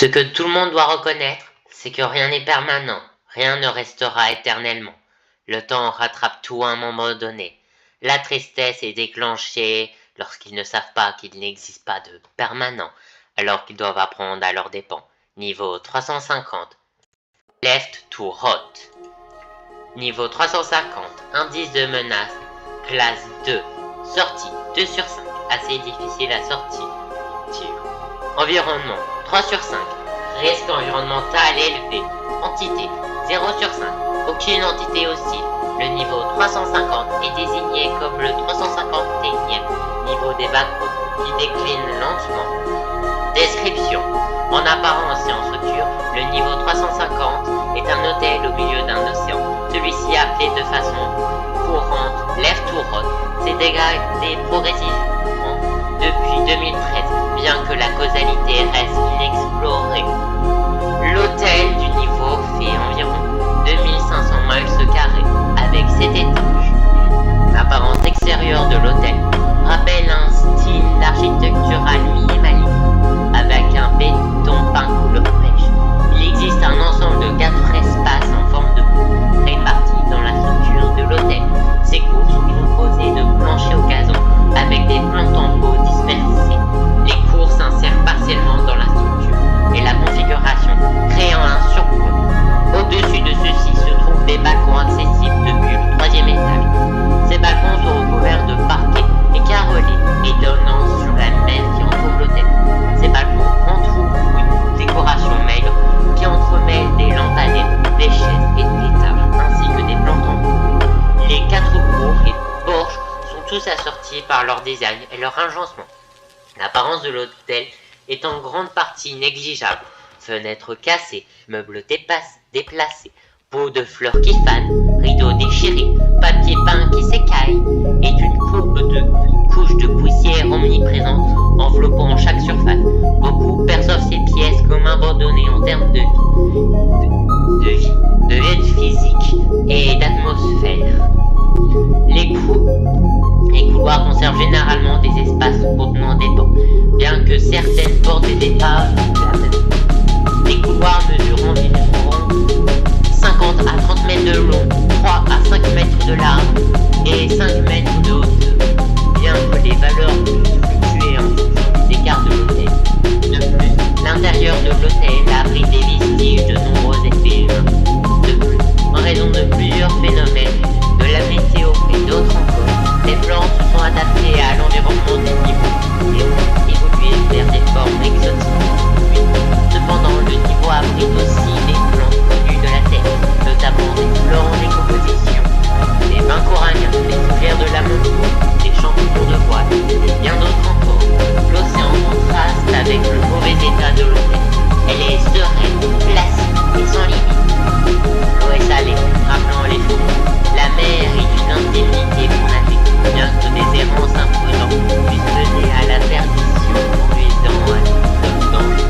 Ce que tout le monde doit reconnaître, c'est que rien n'est permanent, rien ne restera éternellement. Le temps rattrape tout à un moment donné. La tristesse est déclenchée lorsqu'ils ne savent pas qu'il n'existe pas de permanent, alors qu'ils doivent apprendre à leurs dépens. Niveau 350. Left to Rot. Niveau 350. Indice de menace. Classe 2. Sortie 2 sur 5. Assez difficile à sortir. Environnement 3 sur 5. Risque environnemental élevé. Entité 0 sur 5. Aucune entité hostile. Le niveau 350 est désigné comme le 351e niveau des backgrounds qui décline lentement. Description. En apparence et en structure, le niveau 350 est un hôtel au milieu d'un océan. Celui-ci appelé de façon courante Left to Rot s'est dégradé progressivement depuis 2013, bien que la causalité reste inexplorée. L'hôtel du niveau fait environ 2500 miles carrés avec 7 étages. L'apparence extérieure de l'hôtel rappelle un style architectural minimaliste avec un béton peint couleur pêche. Il existe un ensemble de 4 espaces en forme de cour répartis dans la structure de l'hôtel. Ces cours sont composées de planchers au gazon avec des plantes en pot dispersées. Les cours s'insèrent partiellement dans la structure et la configuration, créant un surplomb. Au-dessus de ceux-ci se trouvent des balcons accessibles depuis le 3e étage. Ces balcons sont recouverts de parquets et carrelés et donnant sur la mer qui entoure l'hôtel. Ces balcons entourent une décoration maigre qui entremêle des lampadaires, des chaises et des tables, ainsi que des plantes en pot. Les 4 cours et porches sont tous assortis par leur design et leur agencement. L'apparence de l'hôtel est en grande partie négligeable. Fenêtres cassées, meubles déplacés, pots de fleurs qui fanent, rideaux déchirés, papier peint qui s'écaille, et une courbe de couches de poussière omniprésente enveloppant chaque surface. Beaucoup perçoivent ces pièces comme abandonnées en termes de vie physique et d'atmosphère. Les couloirs conservent généralement des espaces contenant des bancs, bien que certaines portent des épaves. Les couloirs mesurent environ 50 à 30 mètres de long, 3 à 5 mètres de large et 5 mètres de hauteur, bien que les valeurs puissent fluctuer en fonction des écarts de l'hôtel. De plus, l'intérieur de l'hôtel abrite des vestiges de nombreux effets humains. De plus, en raison de plusieurs phénomènes, de la météo et d'autres encore, les plantes se sont adaptées à l'environnement des niveaux et ont évolué vers des formes exotiques. Cependant, le niveau abrite aussi des plantes connues de la Terre, notamment des fleurs en décomposition, des vins coralliens, des fougères de la monture, des champignons de voile et bien d'autres encore. L'océan contraste avec le mauvais état de l'hôtel. Elle est sereine, placide et sans limite. L'eau est salée, rappelant les flots. La mer est une indemnité pour nager, bien que des errances imprudentes puissent mener à la perdition, conduisant à tout danger.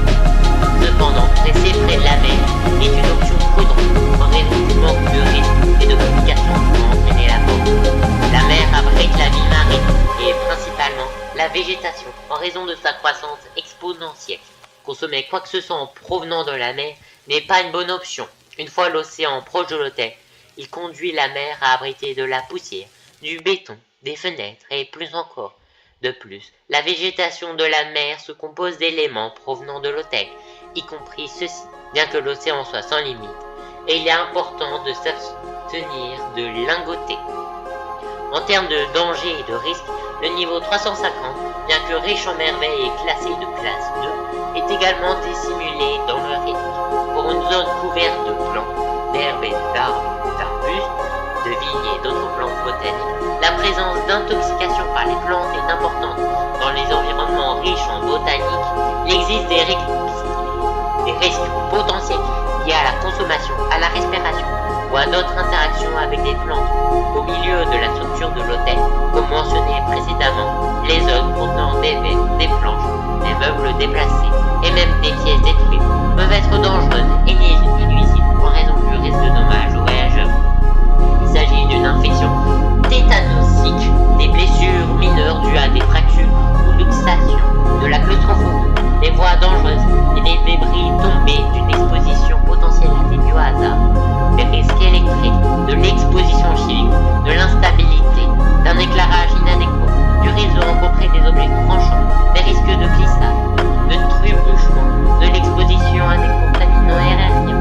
Cependant, rester près de la mer est une option prudente en raison du manque de risques et de complications pouvant entraîner la mort. La mer abrite la vie marine et principalement la végétation en raison de sa croissance exponentielle. Consommer quoi que ce soit en provenant de la mer n'est pas une bonne option. Une fois l'océan proche de l'hôtel, il conduit la mer à abriter de la poussière, du béton, des fenêtres et plus encore. De plus, la végétation de la mer se compose d'éléments provenant de l'hôtel, y compris ceux-ci, bien que l'océan soit sans limite, et il est important de s'abstenir de lingoter. En termes de danger et de risque, le niveau 350, bien que riche en merveilles et classé de classe 2, est également dissimulé dans le risque. Pour une zone couverte de plantes, d'herbes et d'arbustes, de vignes et d'autres plantes botaniques, la présence d'intoxication par les plantes est importante. Dans les environnements riches en botanique, il existe des risques potentiels liés à la consommation, à la respiration ou à d'autres interactions avec des plantes. Au milieu de la structure de l'hôtel, comme mentionné précédemment, les zones contenant des verres, des planches, des meubles déplacés et même des pièces détruites peuvent être dangereuses et nuisibles en raison du risque de dommages aux voyageurs. Il s'agit d'une infection tétanosique, des blessures mineures dues à des fractures ou luxations, de la claustrophobie, des voies dangereuses et des débris mais d'une exposition potentielle à des biohazards, des risques électriques, de l'exposition chimique, de l'instabilité, d'un éclairage inadéquat, du risque de rencontrer des objets tranchants, des risques de glissade, de trébuchement, de l'exposition à des contaminants aériens,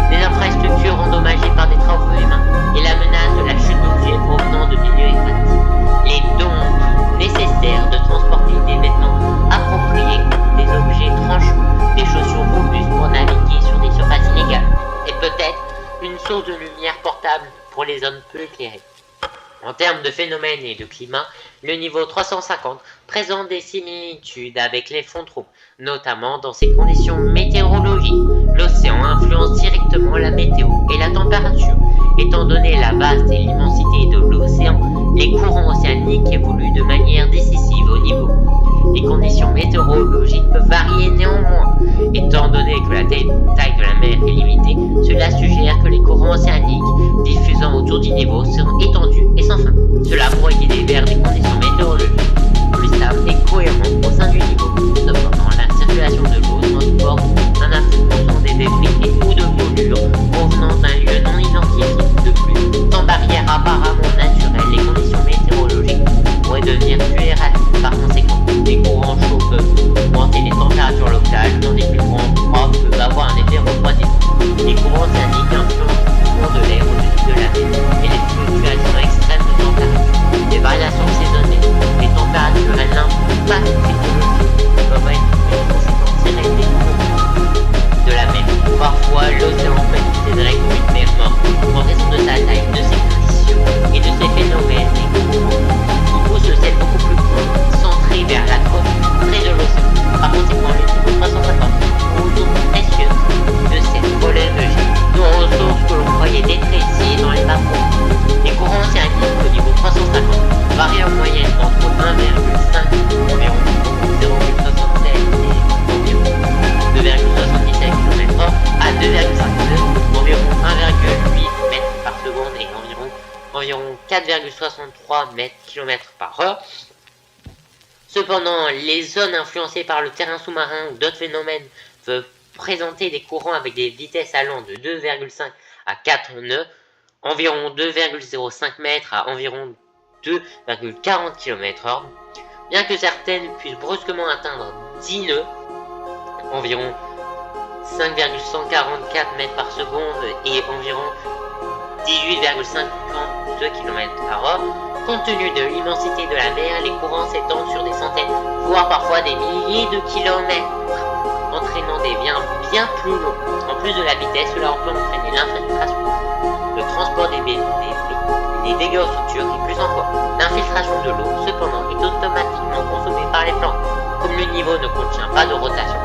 des infrastructures endommagées par des travaux humains et la menace de la chute d'objets provenant de milieux aquatiques. Il est donc nécessaire de transporter des vêtements appropriés, des objets tranchants, des chaussures robustes pour naviguer sur des surfaces inégales et peut-être une source de lumière portable pour les zones peu éclairées. En termes de phénomènes et de climat, le niveau 350 présente des similitudes avec les fonds trous, notamment dans ses conditions météorologiques. L'océan influence directement la météo et la température. Étant donné la vaste et l'immensité de l'océan, les courants océaniques évoluent de manière décisive au niveau. Les conditions météorologiques peuvent varier néanmoins. Étant donné que la taille de la mer est limitée, cela suggère que les courants océaniques diffusant autour du niveau seront étendus et sans fin. Cela pourrait guider vers des conditions météorologiques plus stables et cohérentes au sein du niveau. Cependant, la circulation de l'eau transporte un affluent des débris et ou de polluants provenant d'un lieu non identifié. De plus, sans barrière apparemment naturelle, les conditions météorologiques pourraient devenir plus erratiques. Par conséquent, les courants chauds peuvent augmenter les températures locales, tandis que les courants froids peuvent avoir un effet refroidissant. Les courants océaniques influencent le cours de l'air au-dessus de la mer et les fluctuations extrêmes de température. Les variations saisonnières, les températures et l'impact écologique peuvent être une conséquence directe des courants de la mer. Parfois, l'océan peut être considéré comme une mer morte en raison de sa taille, de ses conditions et de ses phénomènes et courants. Il pousse le sel beaucoup plus centré vers la côte, près de l'océan. Par conséquent, le niveau 350 ressources précieuses de cette relève de ressources que l'on croyait détrécées dans les bas-fonds. Les courants océaniques au niveau 350 varient en moyenne entre 1,5 environ 0,76 et environ 2,77 km/h à 2,52 environ 1,8 m par seconde et environ 4,63 km/h. Cependant, les zones influencées par le terrain sous-marin ou d'autres phénomènes peuvent présenter des courants avec des vitesses allant de 2,5 à 4 nœuds, environ 2,05 mètres à environ 2,40 km/h. Bien que certaines puissent brusquement atteindre 10 nœuds, environ 5,144 mètres par seconde et environ 18,52 km/h. Compte tenu de l'immensité de la mer, les courants s'étendent sur des centaines, voire parfois des milliers de kilomètres, entraînant des biens bien plus longs. En plus de la vitesse, cela peut entraîner l'infiltration, le transport des dégâts aux structures et plus encore. L'infiltration de l'eau, cependant, est automatiquement consommée par les plantes. Comme le niveau ne contient pas de rotation,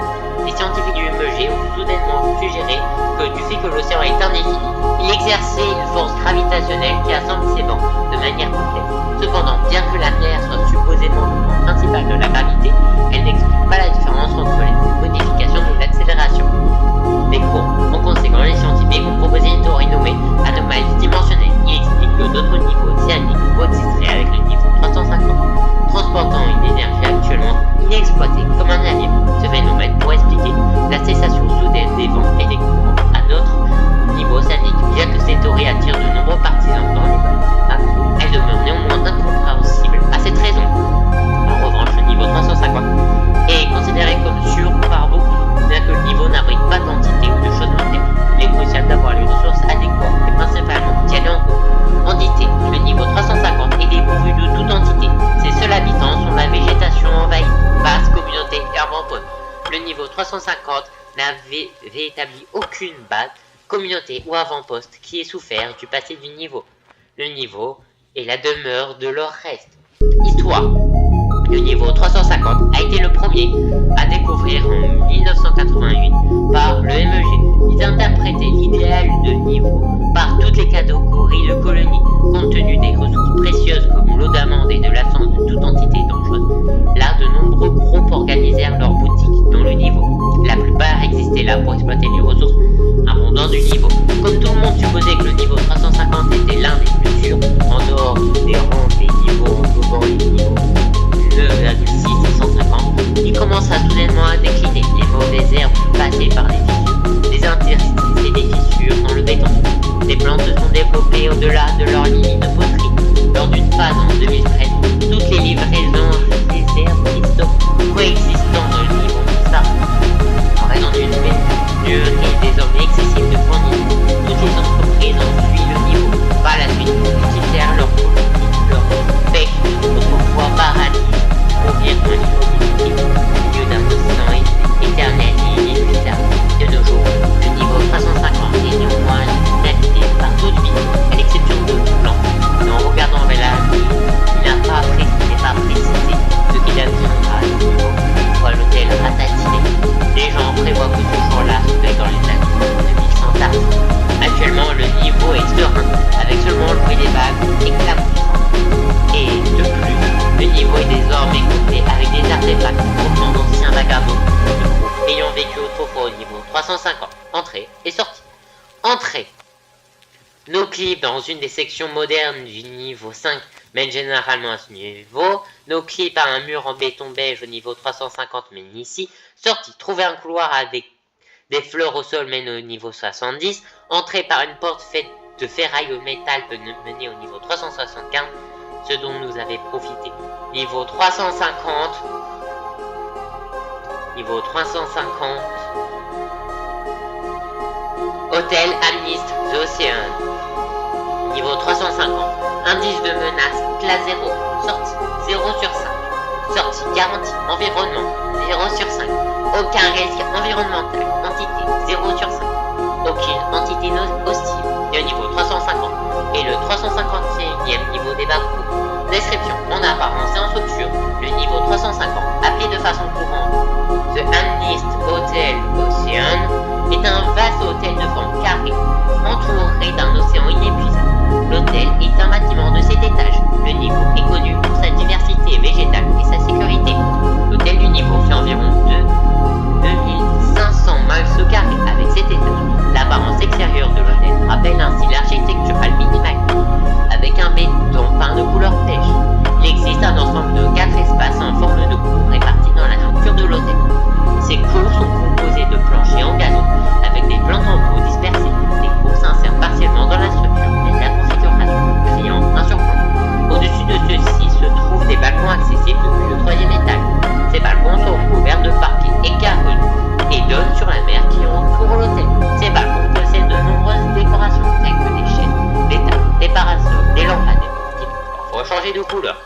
les scientifiques du MEG ont soudainement suggéré que du fait que l'océan est indéfini, il exerçait une force gravitationnelle qui assemble ses bancs de manière complète. Cependant, bien que la mer soit supposément le point principal de la gravité, elle n'explique pas la différence entre les modifications de l'accélération des courants. En conséquent, les scientifiques ont proposé une théorie nommée anomalie dimensionnelle. Il explique que d'autres niveaux océaniques coexisteraient avec le niveau 350, transportant une énergie actuellement inexploitée comme un navire. Ce phénomène pourrait expliquer la cessation soudaine des vents et des courants à d'autres niveaux océaniques. Bien que cette théorie attire de nombreux partisans dans les macros, elle demeure néanmoins incompréhensible. À cette raison, en revanche, le niveau 350 est considéré comme sûr par beaucoup, bien que le niveau n'abrite pas d'entité ou de choses matérielles. Il est crucial d'avoir les ressources adéquates et principalement d'y aller en groupe. Entité, le niveau 350 est dépourvu de toute entité. Ses seuls habitants sont la végétation envahie, basse communauté herbopone. Le niveau 350 n'avait établi aucune base, communauté ou avant-poste qui ait souffert du passé du niveau. Le niveau est la demeure de leur reste. Histoire. Le niveau 350 a été le premier à découvrir en 1988 par le MEG. Il interprétait l'idéal de niveau par toutes les catégories de colonies, compte tenu des ressources précieuses comme l'eau d'amande et de l'absence de toute entité dangereuse. Là, de nombreux groupes organisèrent leurs boutiques dans le niveau. La plupart existaient là pour exploiter les ressources abondantes du niveau. Comme tout le monde supposait que le niveau 350 était l'un des plus sûrs, en dehors des rangs des niveaux englobant les niveaux 9,6 et 150, il commença soudainement à décliner. Les mauvaises herbes passaient par les fissures. des interstices et des fissures dans le béton. Des plantes se sont développées au-delà de leur limite de poterie. Lors d'une phase en 2013, toutes les livraisons réserves historiques coexistant dans le niveau de ça, en raison d'une pénurie désormais excessive de fournisseurs. Toutes les entreprises ont suivi le niveau. Par la suite, quittèrent leur politique, leur pêche, autrefois paradis, pour bien un niveau difficile, au milieu d'un océan éternel et inépuisable. De nos jours, le niveau 350 est néanmoins inhabité par toute vie, à l'exception de blanc. Mais en regardant vers l'avenir, il n'a pas précisé ce qu'il adviendra du niveau, soit l'hôtel ratatiné. Les gens prévoient que ce jour-là se fait dans les années 2100 tard. Actuellement, le niveau est serein, avec seulement le bruit des vagues éclaboussantes. Et de plus, le niveau est désormais complet avec des artefacts provenant d'anciens vagabonds ayant vécu autrefois au niveau 350. Entrée et sortie. Entrée. Nos clips dans une des sections modernes du niveau 5 mènent généralement à ce niveau. Nos clips à un mur en béton beige au niveau 350 mènent ici. Sortie. Trouver un couloir avec des fleurs au sol mène au niveau 70. Entrée par une porte faite de ferraille au métal peut mener au niveau 375. Ce dont nous avait profité. Niveau 350. Niveau 350. Hôtel Amnist The Ocean. Niveau 350. Indice de menace classe 0. Sortie 0 sur 5. Sortie garantie. Environnement 0 sur 5. Aucun risque environnemental. Entité 0 sur 5. Aucune entité hostile. Et au niveau 350. Et le 351e niveau des barreaux. Description. En apparence et en structure, le niveau 350, appelé de façon courante The Amnist Hotel Ocean, est un vaste hôtel de forme carrée, entouré d'un océan inépuisable. L'hôtel est un bâtiment de 7 étages. Le niveau est connu pour sa diversité végétale et sa sécurité. L'hôtel du niveau fait environ 2500 miles carrés avec 7 étages. L'apparence extérieure de l'hôtel rappelle ainsi l'architecture minimale, avec un béton peint de couleur pêche. Il existe un ensemble de 4 espaces en forme de cour répartis dans la structure de l'hôtel. Ces cours sont composées de planchers en gazon, avec des plantes en pot dispersées. Les cours s'insèrent partiellement dans la structure et la configuration, créant un surplomb. Au-dessus de ceux-ci se trouvent des balcons accessibles depuis le 3e étage. Ces balcons sont couverts de parquet écailleux et donnent sur la mer qui entoure l'hôtel. Ces balcons possèdent de nombreuses décorations telles que des chaises, des tables, des parasols, des lampadaires, qui peuvent parfois changer de couleur.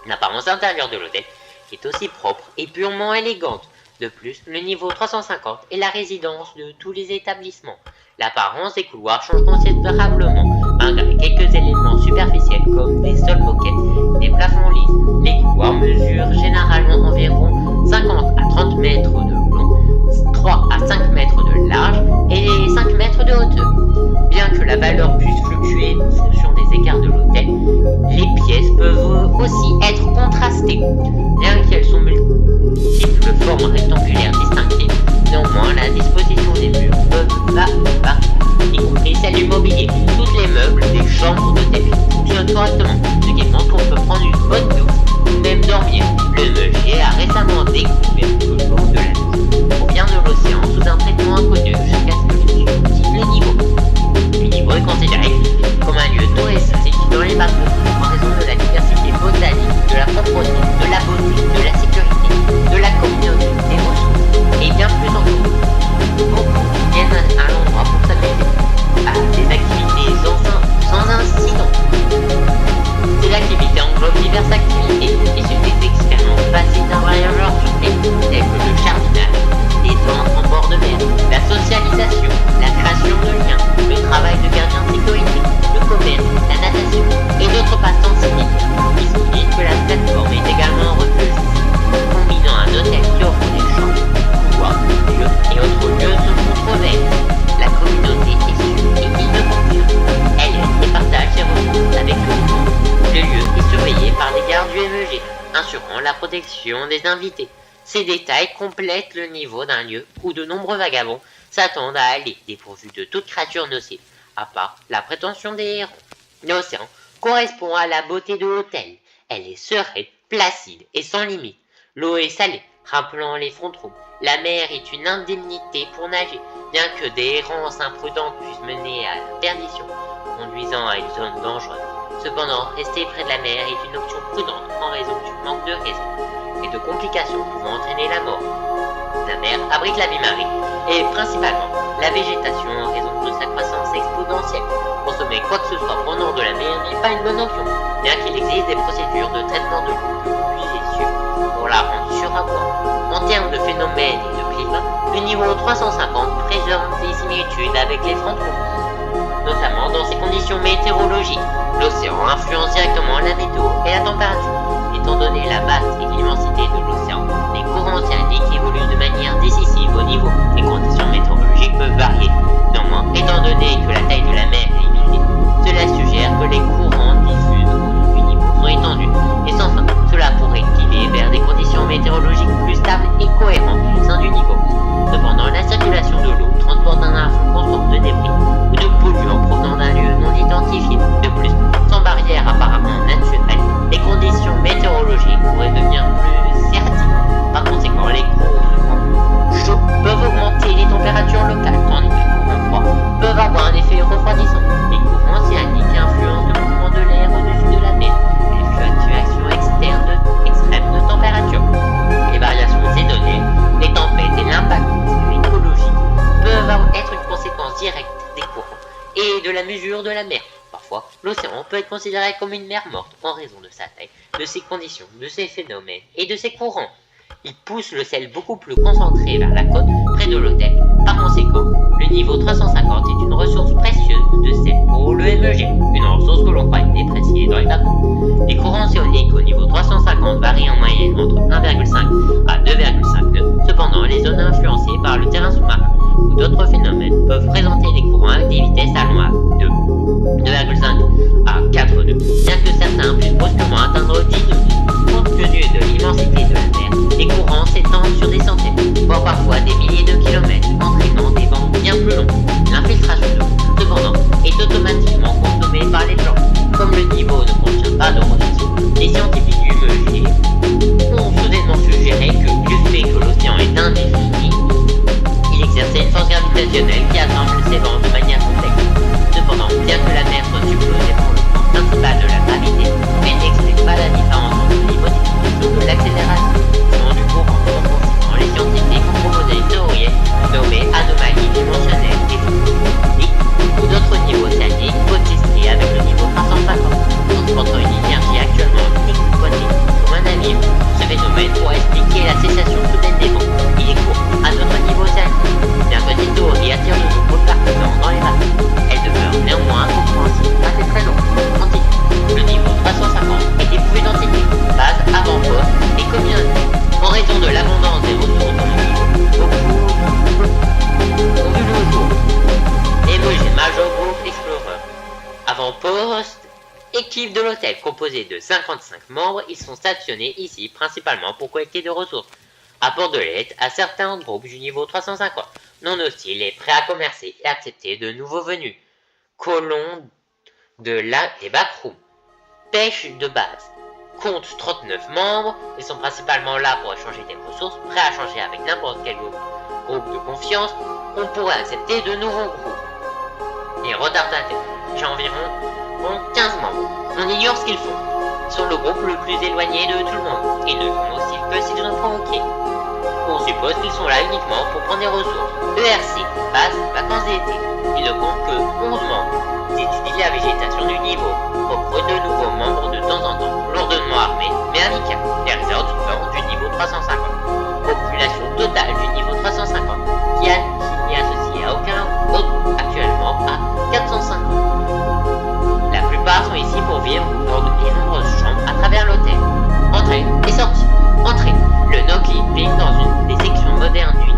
L'apparence intérieure de l'hôtel est aussi propre et purement élégante. De plus, le niveau 350 est la résidence de tous les établissements. L'apparence des couloirs change considérablement, malgré quelques éléments superficiels comme des sols moquettes et des plafonds lisses. Les couloirs mesurent généralement environ 50 à 30 mètres de long, 3 à 5 mètres de large et 5 mètres de hauteur. Bien que la valeur puisse fluctuer en fonction des écarts de l'hôtel, les pièces peuvent aussi être contrastées. Bien qu'elles sont multiples formes rectangulaires distinctives, néanmoins la disposition des murs peuvent varier, y compris celle du mobilier. Tous les meubles des chambres d'hôtel fonctionnent correctement, ce qui montre qu'on peut prendre une bonne douche ou même dormir. Le meunier a récemment découvert que l'eau de la douche provient de l'océan sous un traitement inconnu jusqu'à ce que le quitte le niveau. Le niveau est considéré comme un lieu touristique dans les bateaux en raison de la diversité botanique, de la propreté, de la beauté, de la sécurité, de la communauté, des ressources et bien plus encore. Beaucoup viennent à l'endroit pour s'amuser à des activités sans incident. Ces activités englobent diverses activités issues des expériences passées d'un voyageur sur terre, telles que le jardinage, des ventes en bord de mer, la socialisation, la création de liens, le travail de gardien de sécurité, le commerce, la natation et d'autres passe-temps similaires. Il se dit que la plateforme est également un refuge, combinant un hôtel qui offre des chambres, couloirs, lieux et autres lieux se contrevers. La communauté est suivie de confiance. Elle partage ses ressources avec tout le monde. Le lieu est surveillé par des gardes du MEG, assurant la protection des invités. Ces détails complètent le niveau d'un lieu où de nombreux vagabonds s'attendent à aller, dépourvus de toute créature nocive, à part la prétention des héros. L'océan correspond à la beauté de l'hôtel. Elle est sereine, placide et sans limite. L'eau est salée, rappelant les frontrons. La mer est une indemnité pour nager, bien que des errances imprudentes puissent mener à la perdition, conduisant à une zone dangereuse. Cependant, rester près de la mer est une option prudente en raison du manque de risques et de complications pouvant entraîner la mort. La mer abrite la vie marine et principalement la végétation en raison de sa croissance exponentielle. Consommer quoi que ce soit pendant de la mer n'est pas une bonne option, bien qu'il existe des procédures de traitement de l'eau que vous puissiez suivre pour la rendre sûre à boire. En termes de phénomènes et de climat, le niveau 350 présente des similitudes avec les frontrons, notamment dans ses conditions météorologiques. L'océan influence directement la météo et la température. Étant donné la vaste et l'immensité de l'océan, les courants océaniques évoluent de manière décisive au niveau. Les conditions météorologiques peuvent varier. Néanmoins, étant donné que la taille de la mer est limitée, cela suggère que les courants diffusés au-dessus du niveau sont étendus. Et sans fin, cela pourrait guider vers des conditions météorologiques plus stables et cohérentes au sein du niveau. Cependant, la circulation de l'eau transporte un afflux constant de débris ou de polluants provenant d'un lieu non identifié. De plus, sans barrière apparemment naturelle, les conditions météorologiques pourraient devenir plus erratiques. Par conséquent, les courants chauds peuvent augmenter les températures locales, tandis que les courants froids peuvent avoir un effet refroidissant. Les courants océaniques influencent le mouvement de l'air au-dessus de la mer et les fluctuations extrêmes de température. Les variations saisonnières, les tempêtes et l'impact écologique peuvent être une conséquence directe des courants et de la mesure de la mer. Parfois, l'océan peut être considéré comme une mer morte en raison de sa taille, de ses conditions, de ses phénomènes et de ses courants. Il pousse le sel beaucoup plus concentré vers la côte, près de l'hôtel. Par conséquent, le niveau 350 est une ressource précieuse de sel pour le MEG, une ressource que l'on croit dépréciée dans les bas-fonds. Les courants océaniques au niveau 350 varient en moyenne entre 1,5 à 2,5 nœuds. Cependant, les zones influencées par le terrain sous-marin ou d'autres phénomènes peuvent présenter des courants avec des vitesses allant de 2,5 à 4 nœuds, bien que certains puissent brusquement atteindre 10 nœuds. Compte tenu de l'immensité de la mer, les courants s'étendent sur des centaines, voire parfois des milliers de kilomètres, entraînant des vents bien plus longs. L'infiltration d'eau, cependant, est automatiquement consommée par les plantes. Comme le niveau ne contient pas de rotation, les scientifiques du MEG ont soudainement suggéré que du fait que l'océan est indéfini, il exerçait une force gravitationnelle qui assemble ses vents de manière complexe. Cependant, bien que la mer soit supposée pour le point principal de la gravité, elle n'explique pas la différence entre les modifications de l'accélération du courant. Par conséquent, les scientifiques ont proposé une théorie nommée anomalie dimensionnelle ou d'autres niveaux océaniques co-testés avec le niveau 350, transportant une énergie actuellement exploitée comme un navire. Ce phénomène pourrait expliquer la cessation soudaine des vents et des courants à d'autres niveaux océaniques. Bien que cette théorie attire de nombreux partisans dans les bateaux, elle demeure néanmoins compréhensible à très très long. Le niveau 350 est éprouvé d'antiquité, base, avant-poste et communauté. En raison de l'abondance des ressources dans le niveau, beaucoup ont vu le jour. MEG Major Group Explorer. Avant-poste, équipe de l'hôtel composée de 55 membres, ils sont stationnés ici principalement pour collecter des ressources. Apport de l'aide à certains groupes du niveau 350, non hostiles et prêts à commercer et accepter de nouveaux venus. Colons de et backroom. Pêche de base. Compte 39 membres, ils sont principalement là pour échanger des ressources, prêts à changer avec n'importe quel groupe de confiance. On pourrait accepter de nouveaux groupes. Les retardateurs, j'ai environ 15 membres. On ignore ce qu'ils font. Ils sont le groupe le plus éloigné de tout le monde. Ils ne font aussi que s'ils sont provoqués. On suppose qu'ils sont là uniquement pour prendre des ressources. ERC, base, vacances d'été. Ils ne comptent que 11 membres. Ils étudient la végétation du niveau, recrutent de nouveaux membres de temps en temps, lourdement armés, mais amicales. Les réserves du temps du niveau 350. Population totale du niveau 350, qui n'est associée à aucun autre groupe, actuellement à 450. La plupart sont ici pour vivre dans de nombreuses chambres à travers l'hôtel. Entrée et sortie. Entrée. Le no-clipping dans une des sections modernes du